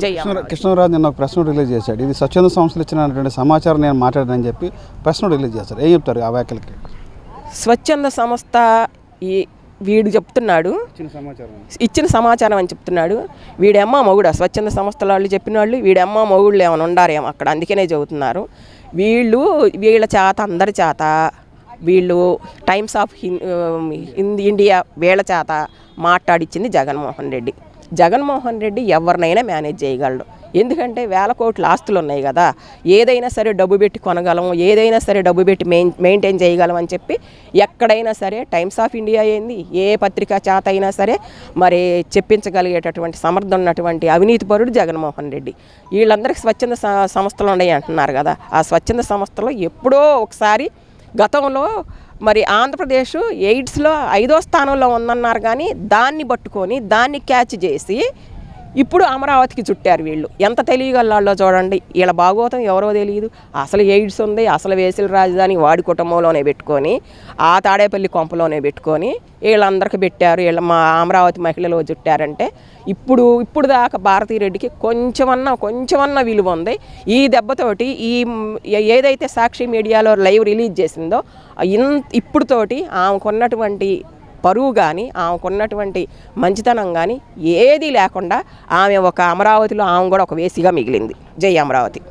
జై అమరావతి. కృష్ణరాజు నిన్న ఒక ప్రెస్ నోట్ రిలీజ్ చేశాడు. ఇది స్వచ్ఛంద సంస్థలు ఇచ్చినటువంటి సమాచారం నేను మాట్లాడానని చెప్పి ప్రెస్ నోట్ రిలీజ్ చేశారు. ఏం చెప్తారు ఆ వ్యాఖ్యలకి? స్వచ్ఛంద సంస్థ వీడు చెప్తున్నాడు, ఇచ్చిన సమాచారం అని చెప్తున్నాడు. వీడమ్మ మొగుడా స్వచ్ఛంద సంస్థల వాళ్ళు చెప్పిన వాళ్ళు? వీడమ్మ మొగుళ్ళు ఏమైనా ఉండారేమో అక్కడ, అందుకనే చెబుతున్నారు. వీళ్ళ చేత, అందరి చేత, వీళ్ళు టైమ్స్ ఆఫ్ ఇండియా వీళ్ళ చేత మాట్లాడిచ్చింది జగన్మోహన్ రెడ్డి. జగన్మోహన్ రెడ్డి ఎవరినైనా మేనేజ్ చేయగలడు. ఎందుకంటే వేల కోట్ల ఆస్తులు ఉన్నాయి కదా, ఏదైనా సరే డబ్బు పెట్టి కొనగలం, ఏదైనా సరే డబ్బు పెట్టి మెయింటైన్ చేయగలం అని చెప్పి ఎక్కడైనా సరే టైమ్స్ ఆఫ్ ఇండియా ఏంది, ఏ పత్రికా చేత అయినా సరే మరి చెప్పించగలిగేటటువంటి సమర్థ ఉన్నటువంటి అవినీతిపరుడు జగన్మోహన్ రెడ్డి. వీళ్ళందరికీ స్వచ్ఛంద సంస్థలు ఉన్నాయి అంటున్నారు కదా, ఆ స్వచ్ఛంద సంస్థలు ఎప్పుడో ఒకసారి గతంలో మరి ఆంధ్రప్రదేశ్ ఎయిడ్స్లో 5వ స్థానంలో ఉందన్నారు, కానీ దాన్ని పట్టుకొని దాన్ని క్యాచ్ చేసి ఇప్పుడు అమరావతికి చుట్టారు. వీళ్ళు ఎంత తెలియగలల్లో చూడండి. వీళ్ళ భాగవతం ఎవరో తెలియదు. అసలు ఎయిడ్స్ ఉంది, అసలు వేసిల రాజధాని వాడి కుటుంబంలోనే పెట్టుకొని, ఆ తాడేపల్లి కొంపలోనే పెట్టుకొని వీళ్ళందరికీ పెట్టారు. వీళ్ళ మా అమరావతి మహిళలు చుట్టారంటే ఇప్పుడు దాకా భారతీరెడ్డికి కొంచెమన్నా విలువ ఉంది. ఈ దెబ్బతోటి ఏదైతే సాక్షి మీడియాలో లైవ్ రిలీజ్ చేసిందో ఇప్పుడుతోటి ఆమెకున్నటువంటి పరువు కానీ, ఆమెకున్నటువంటి మంచితనం కానీ ఏదీ లేకుండా ఆమె ఒక అమరావతిలో ఆమె కూడా ఒక వేసిగా మిగిలింది. జై అమరావతి.